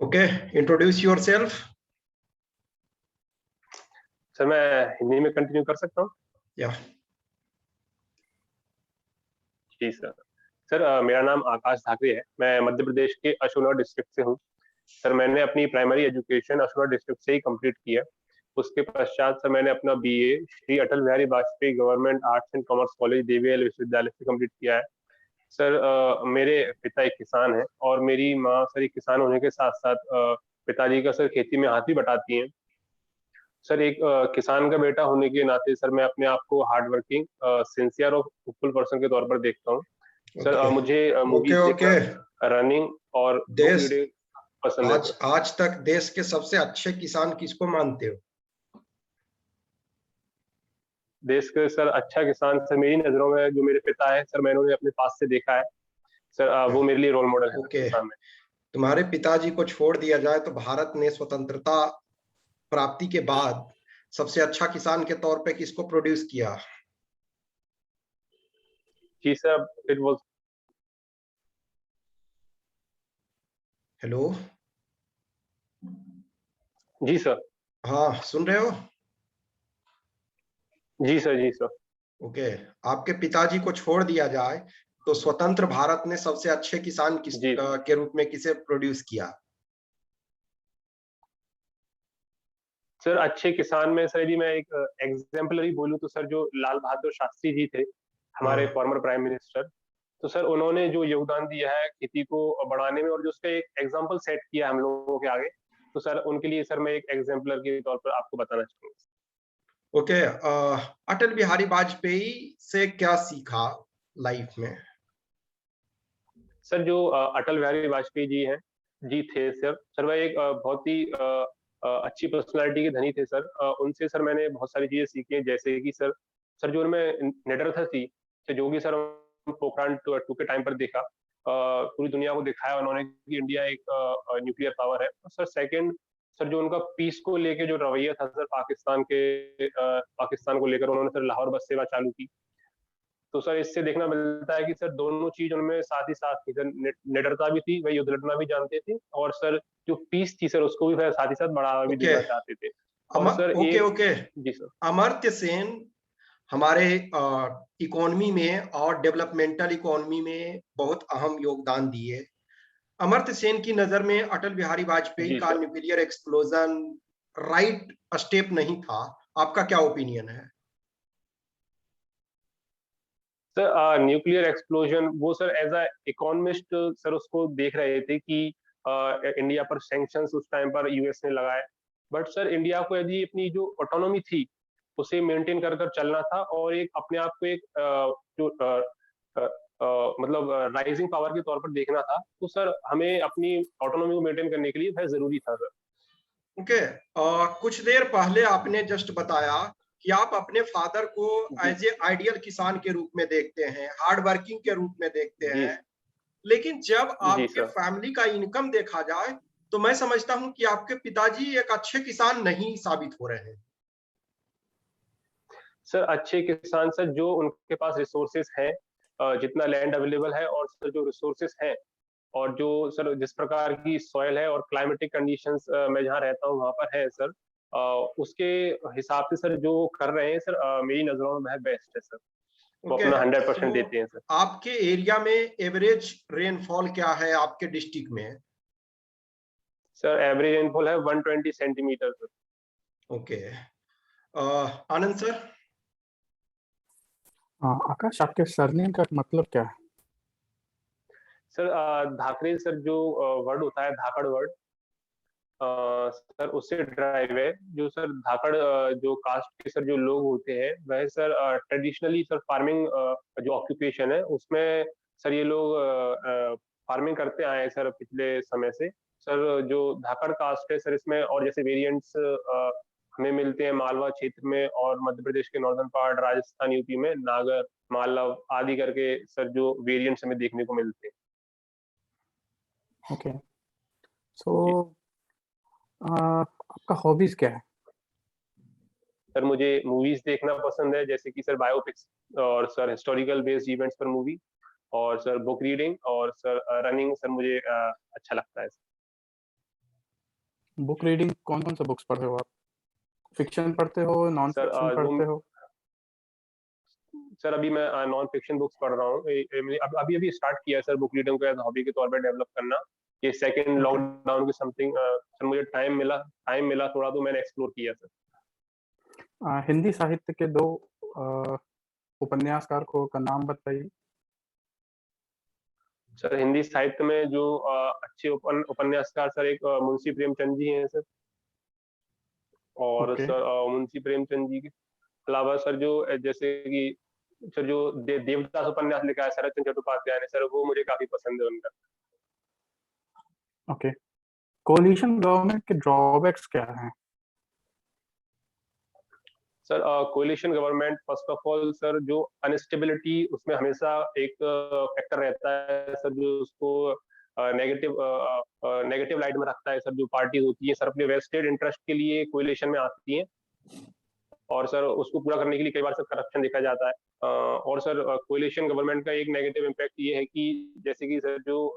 Okay, introduce yourself. Sir मैं हिंदी में continue कर सकता हूँ? या जी सर। सर मेरा नाम आकाश धाकरे है। मैं मध्य प्रदेश के अशोकनगर डिस्ट्रिक्ट से हूँ। सर मैंने अपनी प्राइमरी एजुकेशन अशोकनगर डिस्ट्रिक्ट से ही कंप्लीट की है। उसके पश्चात सर मैंने अपना BA Shri Atal Bihari Vajpayee government arts and commerce college देवीएल विश्वविद्यालय से कंप्लीट किया है। सर मेरे पिता एक किसान हैं और मेरी माँ सर एक किसान होने के साथ साथ पिताजी का सर खेती में हाथ भी बटाती हैं। सर एक किसान का बेटा होने के नाते सर मैं अपने आप को हार्ड वर्किंग, सिंसियर और होपफुल पर्सन के तौर पर देखता हूँ। सर ओके मुझे ओके मूवीज ओके। देखना, रनिंग और बुक देश रीडिंग पसंद है आज सर। आज तक देश के सबसे अच्छे किसान किसको मानते हो? देश के सर अच्छा किसान सर मेरी नजरों में जो मेरे पिता है सर, मैंने उन्हें अपने पास से देखा है। सर वो मेरे लिए रोल मॉडल है सर ओके, किसान में। तुम्हारे पिताजी को छोड़ दिया जाए तो भारत ने स्वतंत्रता प्राप्ति के बाद सबसे अच्छा किसान के तौर पे किसको प्रोड्यूस किया? जी सर, इट वाज। हेलो। जी सर। हाँ, सुन रहे हो? जी सर। जी सर। ओके, आपके पिताजी को छोड़ दिया जाए तो स्वतंत्र भारत ने सबसे अच्छे किसान जी के रूप में किसे प्रोड्यूस किया? सर, अच्छे किसान में सर यदि मैं एक एग्जाम्पलरी बोलूं तो सर जो लाल बहादुर शास्त्री जी थे, हमारे हाँ, फॉर्मर प्राइम मिनिस्टर, तो सर उन्होंने जो योगदान दिया है खेती को बढ़ाने में और जो उसका एक एग्जाम्पल सेट किया हम लोगों के आगे, तो सर उनके लिए सर मैं एक एग्जाम्पलर के तौर पर आपको बताना चाहूंगा। ओके। अटल बिहारी वाजपेयी से क्या सीखा लाइफ में? सर जो अटल बिहारी वाजपेयी जी हैं, जी थे सर वह एक बहुत ही अच्छी पर्सनालिटी के धनी थे सर। उनसे सर मैंने बहुत सारी चीजें सीखी हैं, जैसे कि सर सर जो उनमें निडरता थी, तो जो कि सर पोखरान टू के टाइम पर देखा, पूरी दुनिया को दिखाया उन्होंने कि इंडिया एक न्यूक्लियर पावर है। और सर सेकंड, सर जो उनका पीस को लेके जो रवैया था सर, पाकिस्तान को लेकर उन्होंने सर लाहौर बस सेवा चालू की। तो सर इससे देखना मिलता है कि सर दोनों चीज उनमें साथ ही साथ थी सर। निडरता भी थी, वही युद्ध लड़ना भी जानते थे, और सर जो पीस थी सर उसको भी साथ ही साथ बढ़ावा भी ओके। देना चाहते थे। और सर ओके एक। ओके। जी सर। अमर्त्य सेन हमारे इकोनॉमी में और डेवलपमेंटल इकोनॉमी में बहुत अहम योगदान दिए। अमर्त्य सेन की नजर में अटल बिहारी वाजपेयी जी का sir. Nuclear explosion right step नहीं था। आपका क्या ओपिनियन है? सर न्यूक्लियर एक्सप्लोजन वो sir as a economist sir उसको देख रहे थे कि इंडिया पर सैंक्शंस उस टाइम पर यूएस ने लगाए। बट सर इंडिया को यदि अपनी जो ऑटोनॉमी थी उसे मेंटेन कर कर चलना था, और एक अपने आप को एक जो मतलब राइजिंग पावर के तौर पर देखना था। तो सर हमें अपनी ऑटोनॉमी को मेंटेन करने के लिए वह जरूरी था सर। ओके। कुछ देर पहले आपने जस्ट बताया कि आप अपने फादर को जी। एज ए आइडियल किसान के रूप में देखते हैं, हार्ड वर्किंग के रूप में देखते जी। हैं। लेकिन जब जी आपके सर। फैमिली का इनकम देखा जाए तो मैं समझता हूं कि आपके पिताजी एक अच्छे किसान नहीं साबित हो रहे हैं। सर अच्छे किसान सर जो उनके पास रिसोर्सेस है, जितना लैंड अवेलेबल है, और सर जो रिसोर्सेस है, और जो सर जिस प्रकार की सॉइल है और क्लाइमेटिक कंडीशंस मैं जहाँ रहता हूँ वहाँ पर है सर, उसके हिसाब से सर जो कर रहे हैं सर, मेरी नजरों में वह बेस्ट है सर। वो ओके, अपना 100% तो देते हैं सर। आपके एरिया में एवरेज रेनफॉल क्या है आपके डिस्ट्रिक्ट में? सर एवरेज रेनफॉल है 120 सेंटीमीटर सर। ओके। आनंद सर। हाँ आकाश, आपके सरनेम का मतलब क्या है? सर धाकरे सर जो वर्ड होता है, धाकड़ वर्ड, सर उससे ड्राइव है। जो सर धाकड़ जो कास्ट के सर जो लोग होते हैं वह सर ट्रेडिशनली सर फार्मिंग जो ऑक्यूपेशन है उसमें सर ये लोग फार्मिंग करते आए हैं सर पिछले समय से। सर जो धाकड़ कास्ट है सर, इसमें और जैसे वेरिएंट्स हमें मिलते हैं मालवा क्षेत्र में, और मध्य प्रदेश के नॉर्दर्न पार्ट, राजस्थान, यूपी में नागर, मालव आदि करके सर जो वेरिएंट्स हमें देखने को मिलते हैं। ओके। जी सो आपका हॉबीज क्या है? सर, मुझे मूवीज देखना पसंद है, जैसे कि सर बायोपिक्स, और सर हिस्टोरिकल बेस्ड इवेंट्स पर मूवी, और सर बुक रीडिंग, और सर रनिंग सर मुझे अच्छा लगता है। बुक रीडिंग कौन-कौन सा बुक्स पढ़े हो आप? फ़िक्शन पढ़ते हो, नॉन सर फ़िक्शन जो पढ़ते हो? सर अभी मैं नॉन फिक्शन बुक्स पढ़ रहा हूँ। अभी अभी स्टार्ट किया है सर बुक रीडिंग को एज हॉबी के तौर पर डेवलप करना। ये सेकंड ओके। लॉकडाउन के समथिंग सर मुझे टाइम मिला थोड़ा, तो मैंने एक्सप्लोर किया सर। हिंदी साहित्य के 2 अ, उपन्यासकार को का नाम बताइए। सर हिंदी साहित्य में जो अच्छे उपन्यासकार सर, एक मुंशी प्रेमचंद जी हैं सर। और ओके। सर मुंशी प्रेमचंद जी के अलावा सर जो जैसे कि सर जो देवदास उपन्यास लिखा है शरत चंद्र चट्टोपाध्याय ने सर, वो मुझे काफी पसंद है उनका। ओके। कोलिशन गवर्नमेंट के ड्रॉबैक्स क्या हैं? Sir coalition government first of all sir, जो अनस्टेबिलिटी उसमें हमेशा एक फैक्टर रहता है सर, जो उसको नेगेटिव लाइट में रखता है सर। जो पार्टी होती है सर अपने वेस्टेड इंटरेस्ट के लिए कोलिशन में आती है, और सर उसको पूरा करने के लिए कई बार सर करप्शन देखा जाता है। और सर कोलिशन गवर्नमेंट का एक नेगेटिव इम्पैक्ट ये है कि जैसे कि सर जो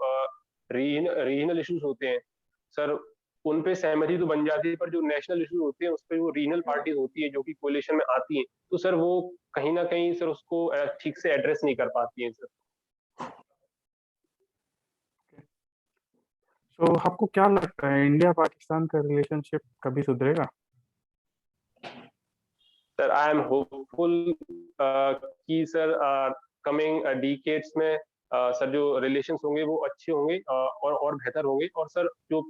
रीजनल इश्यूज होते हैं सर, उन पे सहमति तो बन जाती है, पर जो नेशनल इश्यूज होते हैं उस पर वो रीजनल पार्टीज होती है जो कि कोलिशन में आती हैं, तो सर वो कहीं ना कहीं सर उसको ठीक से एड्रेस नहीं कर पाती हैं सर। तो आपको क्या लगता है इंडिया-पाकिस्तान का रिलेशनशिप कभी सुधरेगा? सर आई एम होपफुल कि सर कमिंग डिकेड्स में सर जो रिलेशंस होंगे वो अच्छे होंगे और बेहतर होंगे। और सर जो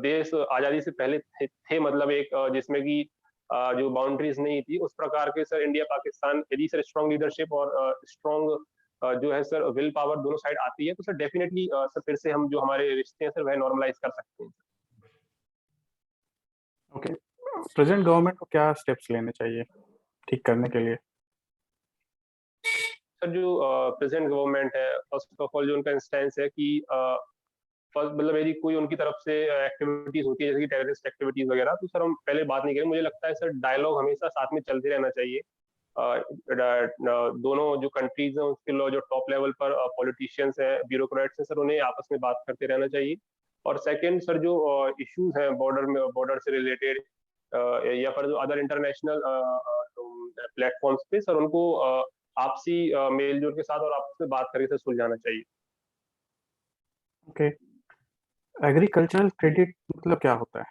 देश आज़ादी से पहले थे मतलब एक जिसमें कि जो बाउंड्रीज नहीं थी, उस प्रकार के सर इंडिया पाकिस्तान यदि सर स्ट्रॉन्ग लीडरशिप और स्ट्रॉन्ग जो है सर विल पावर दोनों साइड आती है, तो सर डेफिनेटली सर फिर से हम जो हमारे रिश्ते हैं सर वह नॉर्मलाइज कर सकते हैं। ओके। प्रेज़ेंट गवर्नमेंट को क्या स्टेप्स लेने चाहिए ठीक करने के लिए? सर जो प्रेजेंट गवर्नमेंट है, फर्स्ट ऑफ ऑल जो उनका इंस्टेंस है कि फर्स्ट मतलब यदि कोई उनकी तरफ से एक्टिविटीज होती है जैसे कि टेररिस्ट एक्टिविटीज वगैरह, तो सर हम पहले बात नहीं करें। मुझे लगता है सर डायलॉग हमेशा साथ में चलते रहना चाहिए। दोनों जो कंट्रीज हैं उसके जो टॉप लेवल पर पॉलिटिशियंस हैं, ब्यूरोक्रेट्स हैं सर, उन्हें आपस में बात करते रहना चाहिए। और सेकंड सर जो इश्यूज हैं बॉर्डर से रिलेटेड या फिर जो अदर इंटरनेशनल प्लेटफॉर्म्स पे सर, उनको आपसी मेल जोल के साथ और आपस में बात करके सर सुलझाना चाहिए। ओके। एग्रीकल्चरल क्रेडिट मतलब क्या होता है?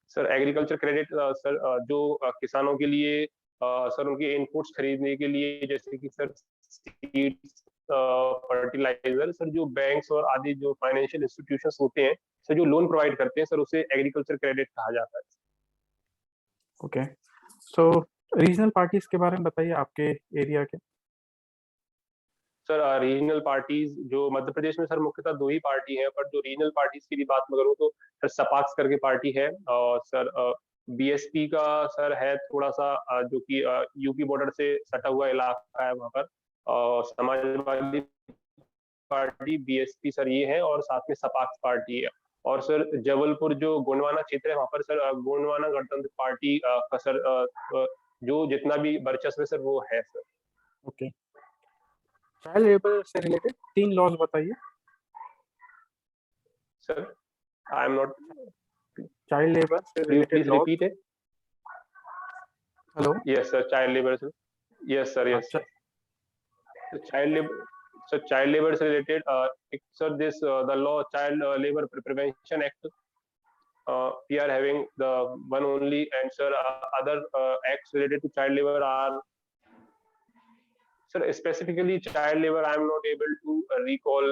सर एग्रीकल्चर क्रेडिट सर जो किसानों के लिए सर उनके इनपुट्स खरीदने के लिए, जैसे कि सर सीड्स, फर्टिलाइजर, सर जो बैंक्स और आदि जो फाइनेंशियल इंस्टीट्यूशंस होते हैं सर जो लोन प्रोवाइड करते हैं सर, उसे एग्रीकल्चर क्रेडिट कहा जाता है। ओके। सो रीजनल पार्टीज़ के बारे में बताइए आपके एरिया के। सर रीजनल पार्टीज जो मध्य प्रदेश में सर मुख्यतः दो ही पार्टी हैं, पर जो रीजनल पार्टीज की भी बात मैं करूँ तो सर सपाक्स करके पार्टी है, और सर बीएसपी का सर है थोड़ा सा जो कि यूपी बॉर्डर से सटा हुआ इलाका है वहां पर। समाजवादी पार्टी बीएसपी सर ये है, और साथ में सपाक्स पार्टी है। और सर जबलपुर जो गोंडवाना क्षेत्र है वहां पर सर गोंडवाना गणतंत्र पार्टी का सर जो जितना भी वर्चस्व है सर वो है सर। ओके। चाइल्ड लेबर से रिलेटेड 3 लॉज़ बताइए। Sir I am not, child labour से please related please laws. Repeat it. Hello? Yes, sir. Child labor. Sir. Yes, sir. Yes, अच्छा। sir. So child labor. So child labor is related. Sir, this the law Child Labor Prevention Act. We are having the one only, and sir, other acts related to child labor are, sir, specifically child labor. I am not able to recall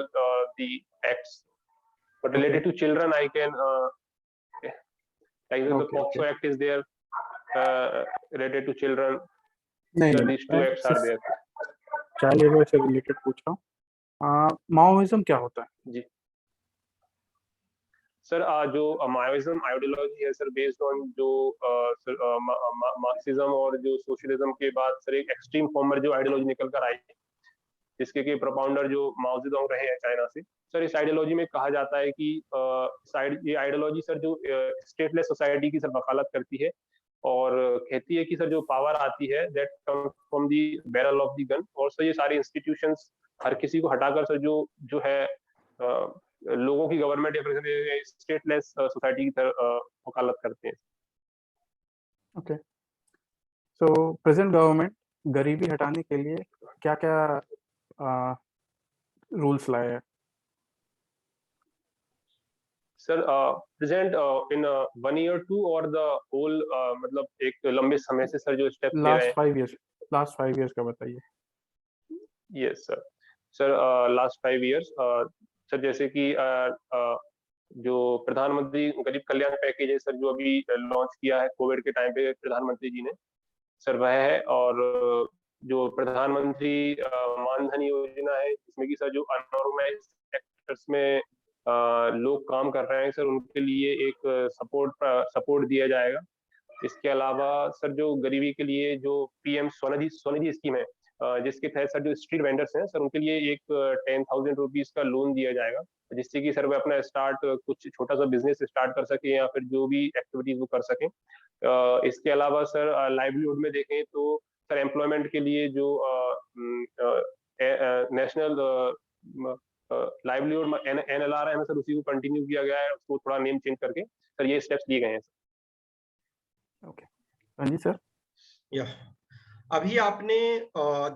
the acts, but okay. related to children, I can. Like the okay, okay. POCSO Act is there related to children. नहीं, Sir, नहीं, these two मैं acts are सिर्फ there. Child labour से related पूछ रहा हूँ। माओइज़्म क्या होता है? जी सर जो माओइज्म आइडियोलॉजी है सर, बेस्ड ऑन जो मार्क्सिज्म और जो सोशलिज्म के बाद सर एक एक्सट्रीम फॉर्म में जो आइडियोलॉजी निकल कर आई, जिसके के प्रोपाउंडर जो माओ जेडोंग रहे हैं चाइना से। सर इस आइडियोलॉजी में कहा जाता है कि ये आइडियोलॉजी सर जो स्टेटलेस सोसाइटी की सर वकालत करती है, और कहती है कि सर जो पावर आती है that comes from the barrel of the gun. और सर ये सारे इंस्टीट्यूशंस हर किसी को हटाकर सर जो जो है लोगों की गवर्नमेंट या फिर स्टेटलेस सोसाइटी की तरह वकालत करते हैं। ओके, सो प्रेजेंट गवर्नमेंट गरीबी हटाने के लिए क्या-क्या रूल्स लाए हैं? सर प्रेजेंट इन 1 ईयर 2 और द होल मतलब एक लंबे समय से सर जो स्टेप्स ले रहे हैं। लास्ट 5 इयर्स का बताइए। Yes sir. Sir last 5 years sir जैसे कि जो प्रधानमंत्री गरीब कल्याण पैकेज है सर, जो अभी लॉन्च किया है कोविड के टाइम पे प्रधानमंत्री जी ने, सर वह है। और जो प्रधानमंत्री मानधन योजना है, जिसमें कि सर जो अनऑर्गेनाइज्ड सेक्टर्स में लोग काम कर रहे हैं सर, उनके लिए एक सपोर्ट दिया जाएगा। इसके अलावा सर जो गरीबी के लिए जो पीएम स्वनिधि स्कीम है, जिसके तहत सर जो स्ट्रीट वेंडर्स हैं सर, उनके लिए एक 10,000 रुपीज का लोन दिया जाएगा, जिससे कि सर वे अपना कुछ छोटा सा बिजनेस स्टार्ट कर सके या फिर जो भी एक्टिविटीज वो कर सकें। इसके अलावा सर लाइवलीहुड में देखें तो सर एम्प्लॉयमेंट के लिए जो नेशनल लाइवलीहुड NLRM है सर, उसी को कंटिन्यू किया गया है, उसको थोड़ा नेम चेंज करके सर ये स्टेप्स लिए गए हैं सर। ओके, हाँ जी सर। या अभी आपने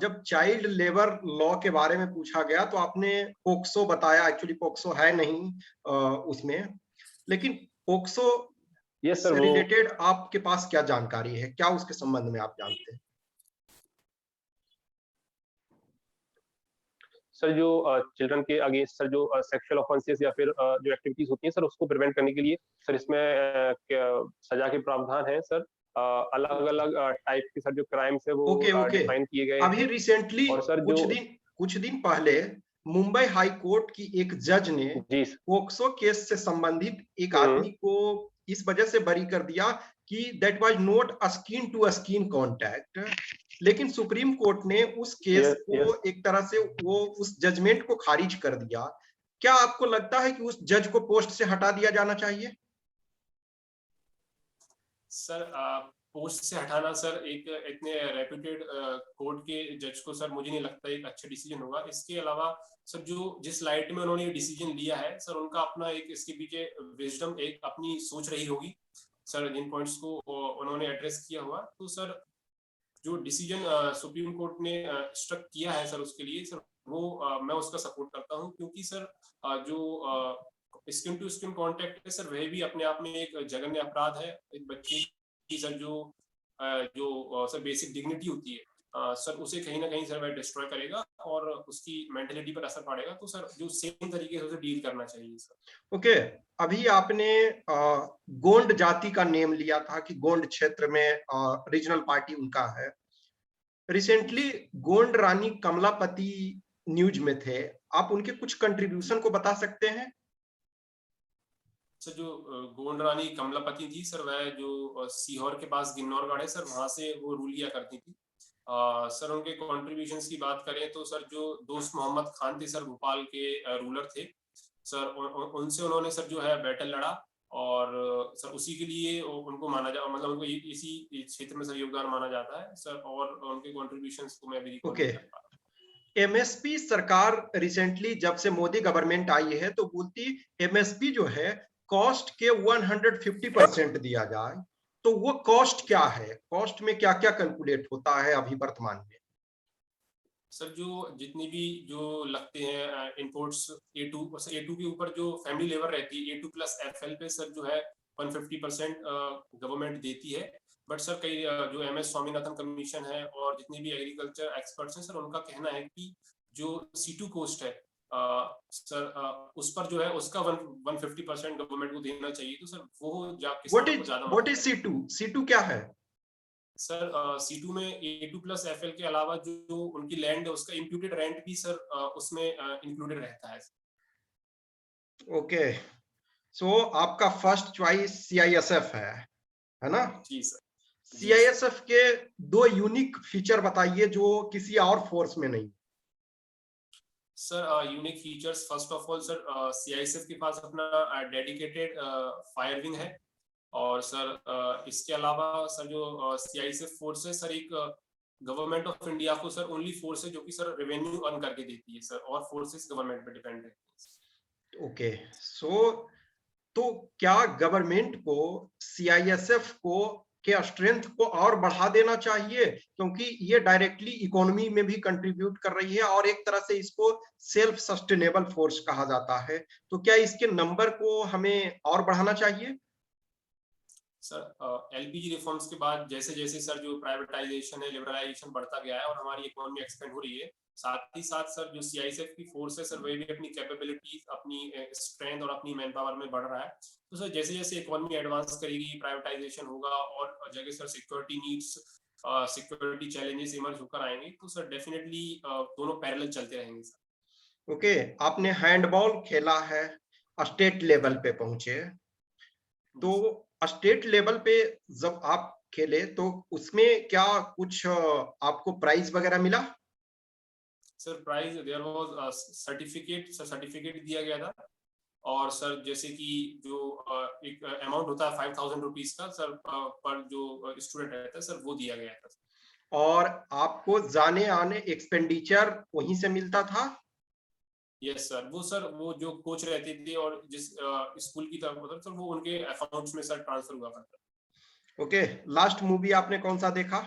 जब चाइल्ड लेबर लॉ के बारे में पूछा गया तो आपने पोक्सो बताया। एक्चुअली पोक्सो है नहीं उसमें, लेकिन पोक्सो यस सर, से वो रिलेटेड आपके पास क्या जानकारी है, क्या उसके संबंध में आप जानते हैं? सर जो चिल्ड्रन के अगेंस्ट सर जो सेक्सुअल ऑफेंसेस या फिर जो एक्टिविटीज होती हैं सर, उसको प्रिवेंट करने के लिए सर इसमें सजा के प्रावधान है सर। अलग अलग टाइप के सर जो क्राइम्स है वो ओके ओके। डिफाइन किए गए अभी हैं। रिसेंटली और सर जो कुछ दिन पहले मुंबई हाई कोर्ट की एक जज ने जी पोक्सो केस से संबंधित एक आदमी को इस वजह से बरी कर दिया कि that was not a skin to skin contact, लेकिन सुप्रीम कोर्ट ने उस केस को एक तरह से वो उस जजमेंट को खारिज कर दिया। क्या आपको लगता है कि उस जज को पोस्ट से हटा दिया जाना चाहिए? सर पोस्ट से हटाना सर एक इतने रेप्यूटेड कोर्ट के जज को सर मुझे नहीं लगता एक अच्छा डिसीजन होगा। इसके अलावा सर जो जिस लाइट में उन्होंने ये डिसीजन लिया है सर, उनका अपना एक इसके पीछे विजडम, एक अपनी सोच रही होगी सर, जिन पॉइंट्स को उन्होंने एड्रेस किया हुआ। तो सर जो डिसीजन सुप्रीम कोर्ट ने स्ट्रक किया है सर, उसके लिए सर वो मैं उसका सपोर्ट करता हूँ, क्योंकि सर जो स्किन टू स्किन कांटेक्ट है सर, वह भी अपने आप में एक जघन्य अपराध है। एक बच्चे की सर जो सर बेसिक डिग्निटी होती है सर, उसे कहीं ना कहीं सर वह डिस्ट्रॉय करेगा और उसकी मेंटेलिटी पर असर पड़ेगा। तो सर जो सेम तरीके से उसे डील करना चाहिए सर। ओके, अभी आपने गोंड जाति का नेम लिया था कि गोंड क्षेत्र में रीजनल पार्टी उनका है। रिसेंटली गोंड रानी कमलापति न्यूज में थे, आप उनके कुछ कंट्रीब्यूशन को बता सकते हैं? सर जो गोंड रानी कमलापति थी सर, वह जो सीहोर के पास गिन्नौरगढ़ है सर, वहां से वो रूल किया करती थी। सर उनके कॉन्ट्रीब्यूशन की बात करें तो सर जो दोस्त मोहम्मद खान थे सर, भोपाल के रूलर थे सर, उनसे उन्होंने सर जो है बैटल लड़ा और सर उसी के लिए उनको माना जा, मतलब उनको इसी क्षेत्र में सर योगदान माना जाता है सर। और उनके कॉन्ट्रीब्यूशंस को मैं भी रिकॉर्ड नहीं कर पा रहा। एमएसपी सरकार रिसेंटली जब से मोदी गवर्नमेंट आई है तो बोलती एमएसपी जो है कॉस्ट के 150% दिया जाए, तो वो कॉस्ट क्या है? कॉस्ट में क्या क्या कैलकुलेट होता है अभी वर्तमान में? सर जो जितनी भी जो लगते हैं इनपुट्स A2 के ऊपर जो फैमिली लेबर रहती है A2+FL पे सर जो है 150% गवर्नमेंट देती है। बट सर कई जो MS स्वामीनाथन कमीशन है और जितने भी एग्रीकल्चर एक्सपर्ट्स हैं सर, उनका कहना है कि जो C2 कोस्ट है सर उस पर जो है उसका 150% गवर्नमेंट को देना चाहिए। तो सर वो किसानों को ज्यादा। व्हाट इज C2 क्या है? सर C2 में A2+FL के अलावा जो उनकी लैंड है उसका इम्प्यूटेड रेंट भी सर उसमें इंक्लूडेड रहता है। ओके, सो आपका फर्स्ट चॉइस CISF है ना? जी सर। CISF के 2 यूनिक फीचर बताइए जो किसी और फोर्स में नहीं। Sir unique features, first of all sir CISF के पास अपना डेडिकेटेड फायर विंग है। और सर इसके अलावा सर जो CISF फोर्स है सर, एक गवर्नमेंट ऑफ इंडिया को सर ओनली फोर्स है जो कि सर रेवेन्यू अर्न करके देती है सर, और फोर्सेस गवर्नमेंट पे डिपेंड है। ओके, सो तो क्या गवर्नमेंट को सीआईएसएफ को के स्ट्रेंथ को और बढ़ा देना चाहिए, क्योंकि ये डायरेक्टली इकोनॉमी में भी कंट्रीब्यूट कर रही है और एक तरह से इसको सेल्फ सस्टेनेबल फोर्स कहा जाता है, तो क्या इसके नंबर को हमें और बढ़ाना चाहिए? सर एलपीजी रिफॉर्म्स के बाद जैसे जैसे सर जो प्राइवेटाइजेशन है, लिबरलाइजेशन बढ़ता गया है और हमारी इकोनॉमी एक्सपेंड हो रही है, साथ ही साथ सर जो सीआईएसएफ की फोर्स है सर वही भी अपनी कैपेबिलिटीज, अपनी स्ट्रेंथ और अपनी मैन पावर में बढ़ रहा है। तो सर जैसे जैसे इकोनॉमी एडवांस करेगी, प्राइवेटाइजेशन होगा और जगह sir security needs, security challenges emerge होकर आएंगे, तो सर डेफिनेटली दोनों पैरेलल चलते रहेंगे सर। ओके, आपने हैंडबॉल खेला है, स्टेट लेवल पे पहुंचे, तो स्टेट लेवल पे जब आप खेले तो उसमें क्या कुछ आपको प्राइज वगैरह मिला? Sir prize there was certificate दिया गया था, और सर जैसे कि जो एक अमाउंट होता है 5,000 रुपीज का सर पर जो स्टूडेंट रहता है सर वो दिया गया था। और आपको जाने आने एक्सपेंडिचर वहीं से मिलता था? यस सर वो जो कोच रहते थे और जिस स्कूल की तरफ मतलब सर वो उनके अकाउंट्स में सर ट्रांसफर हुआ करता। ओके, लास्ट मूवी आपने कौन सा देखा?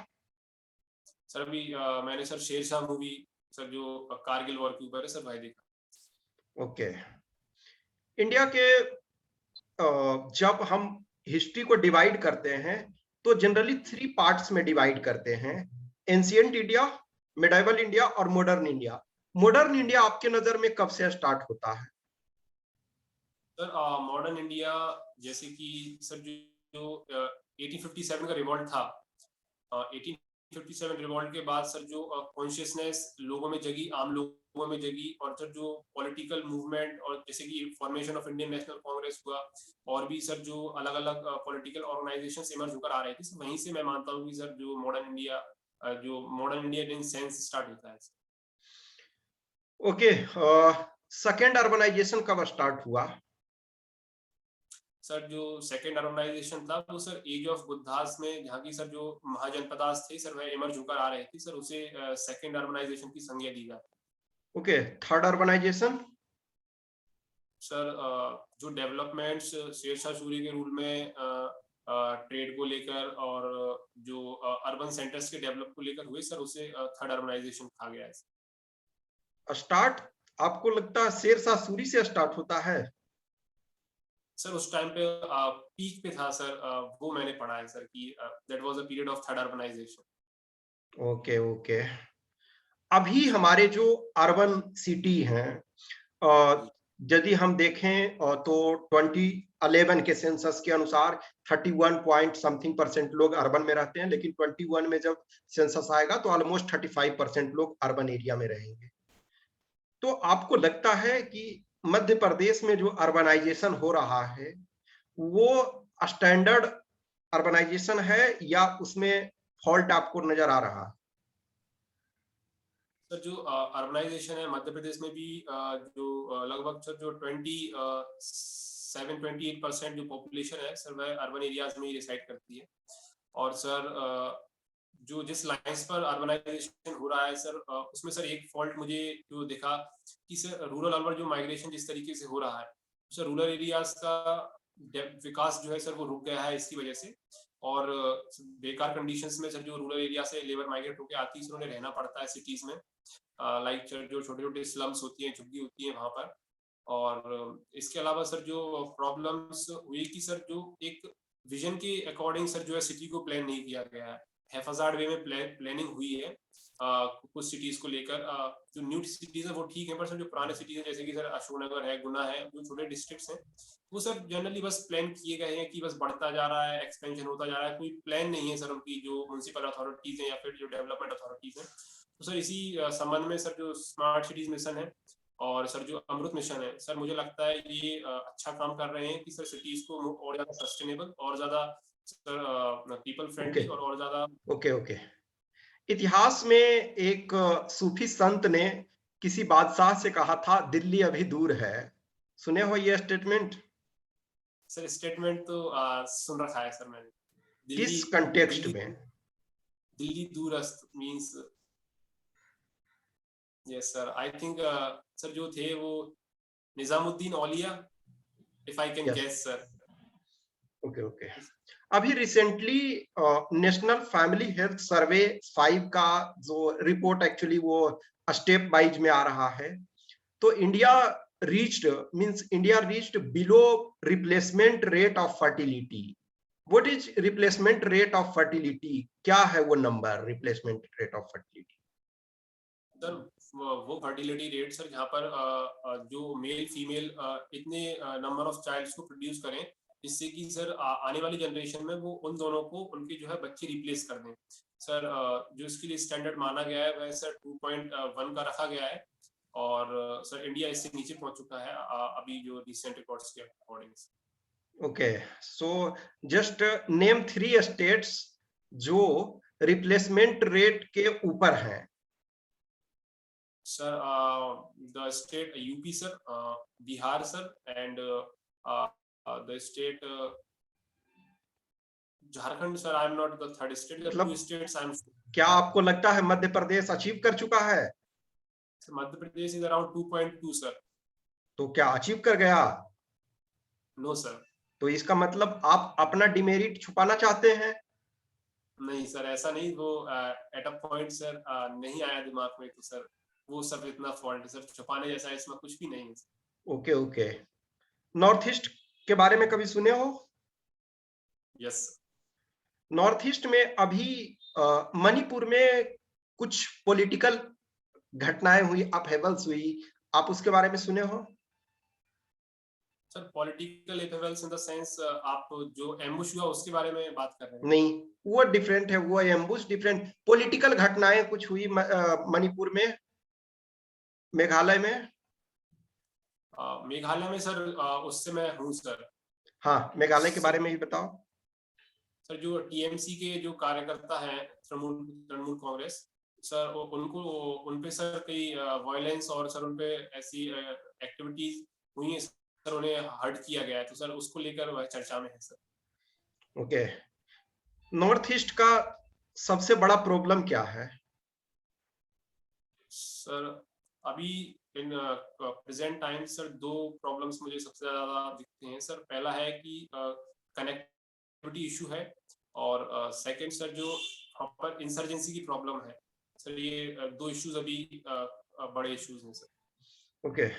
सर अभी मैंने सर शेरशाह मूवी सर जो कारगिल वॉर के ऊपर है सर भाई देखा। ओके, इंडिया के जब हम हिस्ट्री को डिवाइड करते हैं तो जनरली 3 पार्ट्स में डिवाइड करते हैं, एंशिएंट इंडिया, मिडाइवल इंडिया और मॉडर्न इंडिया। मॉडर्न इंडिया आपके नजर में कब से स्टार्ट होता है? सर मॉडर्न इंडिया जैसे कि सर जो 1857 का रिवॉल्ट था, 1857 रिवॉल्ट के बाद सर जो कॉन्शियसनेस लोगों में जगी, आम लोगों में जगी, और सर जो पॉलिटिकल मूवमेंट और जैसे कि formation of Indian national Congress हुआ, और भी सर जो अलग अलग पॉलिटिकल ऑर्गेनाइजेशंस इमर्ज होकर आ रहे थे, वहीं से मैं मानता हूँ कि सर जो modern India in sense start होता है। ओके, सेकेंड अर्बनाइजेशन कब स्टार्ट हुआ? सर जो सेकेंड अर्बनाइजेशन था वो सर एज ऑफ बुद्धास में, जहाँ की सर जो महाजनपदास थे सर वह इमर्ज होकर आ रहे थे सर, उसे सेकेंड अर्बनाइजेशन की संज्ञा दी जाती है। Okay, third urbanization? सर जो डेवलपमेंट्स शेरशाह सूरी के रूल में ट्रेड को लेकर और जो अर्बन सेंटर्स के डेवलप को लेकर हुए सर, उसे थर्ड अर्बनाइजेशन कहा गया है। स्टार्ट आपको लगता है शेरशाह सूरी से स्टार्ट होता है? सर उस टाइम पे पीक पे था सर, वो मैंने पढ़ा है सर कि that was a period of third urbanization. Okay okay, अभी हमारे जो अर्बन सिटी हैं, यदि हम देखें तो 2011 के सेंसस के अनुसार 31 पॉइंट समथिंग % लोग अर्बन में रहते हैं, लेकिन 21 में जब सेंसस आएगा तो ऑलमोस्ट 35% लोग अर्बन एरिया में रहेंगे। तो आपको लगता है कि मध्य प्रदेश में जो अर्बनाइजेशन हो रहा है वो स्टैंडर्ड अर्बनाइजेशन है या उसमें फॉल्ट आपको नजर आ रहा है? सर जो अर्बनाइजेशन है मध्य प्रदेश में भी जो लगभग सर जो 28% जो पॉपुलेशन है सर वह अर्बन एरियाज में ही रिसाइड करती है। और सर जो जिस लाइंस पर अर्बनाइजेशन हो रहा है सर, उसमें सर एक फॉल्ट मुझे जो दिखा कि सर रूरल अर्बन जो माइग्रेशन जिस तरीके से हो रहा है सर, रूरल एरियाज का विकास जो है सर वो रुक गया है इसकी वजह से। और बेकार कंडीशंस में सर जो रूरल एरिया से लेबर माइग्रेट होकर आती है सर उन्हें रहना पड़ता है सिटीज में, लाइक जो छोटे छोटे स्लम्स होती हैं, झुग्गी होती है वहां पर। और इसके अलावा सर जो प्रॉब्लम्स हुई कि सर जो एक विजन के अकॉर्डिंग सर जो है सिटी को प्लान नहीं किया गया है, हैफाजार्ड वे में प्लानिंग हुई है कुछ सिटीज को लेकर। जो न्यू सिटीज है वो ठीक है, पर सर जो पुराने सिटीज है जैसे कि सर अशोकनगर है, गुना है, जो छोटे डिस्ट्रिक्ट्स हैं वो सर जनरली बस प्लान किए गए हैं कि बस बढ़ता जा रहा है, एक्सपेंशन होता जा रहा है, कोई प्लान नहीं है सर उनकी जो म्युनिसिपल अथॉरिटीज है या फिर जो डेवलपमेंट अथॉरिटीज है। तो सर इसी संबंध में सर जो स्मार्ट सिटीज मिशन है और सर जो अमृत मिशन है सर, मुझे लगता है ये अच्छा काम कर रहे हैं कि सर सिटीज को और ज्यादा सस्टेनेबल और ज्यादा सर पीपल फ्रेंडली और ज्यादा। ओके ओके, इतिहास में एक सूफी संत ने किसी बादशाह से कहा था दिल्ली अभी दूर है, सुने हो ये स्टेटमेंट? सर स्टेटमेंट तो सुन रखा है सर मैंने। किस कंटेक्स्ट में? दिल्ली दूरस्थ means, yes sir, I think sir जो थे वो Nizamuddin Auliya, if I can Yes. guess, sir. Okay. अभी recently national family health survey 5 का जो रिपोर्ट एक्चुअली वो स्टेप वाइज में आ रहा है, तो India reached below replacement rate of fertility. What is replacement rate of fertility? क्या है वो number, replacement rate of fertility? Sir वो फर्टिलिटी रेट सर जहाँ पर जो मेल फीमेल इतने नंबर ऑफ चाइल्ड्स को प्रोड्यूस करें जिससे कि सर आने वाली जनरेशन में वो उन दोनों को उनके जो है बच्चे रिप्लेस कर दें। सर जो इसके लिए स्टैंडर्ड माना गया है वह सर 2.1 का रखा गया है और सर इंडिया इससे नीचे पहुंच चुका है अभी जो रिसेंट रिकॉर्ड्स के according. Okay, so just name 3 states जो रिप्लेसमेंट रेट के ऊपर हैं। Sir the state UP sir, Bihar sir, and the state Jharkhand sir. I am not the third state, the two states I am. क्या आपको लगता है मध्य प्रदेश achieve कर चुका है? Madhya Pradesh is around 2.2 sir. तो क्या अचीव कर गया? No sir. तो इसका मतलब आप अपना डिमेरिट छुपाना चाहते हैं? नहीं सर, ऐसा नहीं। वो एट अ पॉइंट सर नहीं आया दिमाग में, तो सर वो सब इतना फॉल्ट है सर, छुपाने जैसा इसमें कुछ भी नहीं है। Okay okay. नॉर्थ ईस्ट के बारे में कभी सुने हो? यस। नॉर्थ ईस्ट में अभी मणिपुर में कुछ पॉलिटिकल घटनाएं हुई, अपहेवल्स हुई, आप उसके बारे में सुने हो? Sir political upheavals in the sense आप जो एम्बुश हुआ उसके बारे में बात कर रहे हैं? नहीं, वो डिफरेंट है, वो एम्बुश डिफरेंट। पॉलिटिकल घटनाएं कुछ हुई मणिपुर में, मेघालय में। मेघालय में सर उससे मैं हूँ सर। हाँ, मेघालय के बारे में भी बताओ। सर जो टीएमसी के जो कार्यकर्ता हैं, तृणमूल कांग्रेस सर, उन पे सर कई वायलेंस और सर उन पे ऐसी एक्टिविटीज हुई है सर, उन्हें हर्ट किया गया है, तो सर उसको लेकर वह चर्चा में है सर। ओके। नॉर्थ ईस्ट का सबसे बड़ा प्रॉब्लम क्या है? सर अभी in present time sir 2 problems मुझे सबसे ज्यादा दिखते हैं सर। पहला है कि कनेक्टिविटी इशू है और सेकंड सर जो वहाँ पर इंसर्जेंसी की प्रॉब्लम है सर। ये 2 इश्यूज अभी बड़े इश्यूज हैं सर। ओके।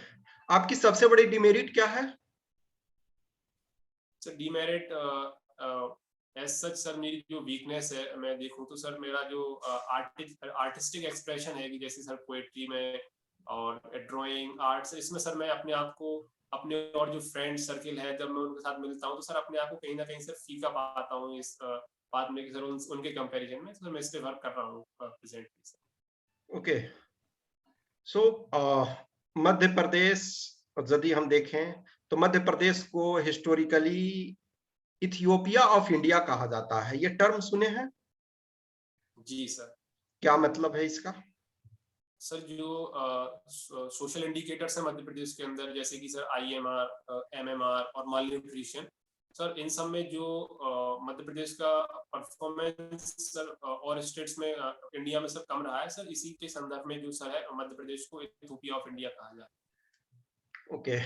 आपकी सबसे बड़ी डिमेरिट क्या है? Sir demerit as such sir मेरी जो वीकनेस है मैं देखूं तो सर मेरा जो आर्टिस्टिक एक्सप्रेशन है कि जैसे सर पोएट्री में और ड्राइंग आर्ट्स, इसमें सर मैं अपने आप को, अपने और जो फ्रेंड सर्किल है जब मैं उनके साथ मिलता हूँ तो सर अपने आप को कहीं ना कहीं सर फीका पाता हूँ इस बात में कि सर उनके कंपैरिजन में। सर मैं इस पे वर्क कर रहा हूँ प्रेजेंटली सर। ओके। सो मध्य प्रदेश यदि हम देखें तो मध्य प्रदेश को हिस्टोरिकली इथियोपिया ऑफ इंडिया कहा जाता है। ये टर्म सुने हैं? जी सर। क्या मतलब है इसका? सर जो सोशल इंडिकेटर्स है मध्य प्रदेश के अंदर, जैसे कि सर IMR, MMR और माल न्यूट्रिशन, सर इन सब में जो मध्य प्रदेश का परफॉर्मेंस सर और स्टेट्स में इंडिया में सर कम रहा है सर। इसी के संदर्भ में जो सर है मध्य प्रदेश को इथियोपिया ऑफ इंडिया कहा जाता है। ओके।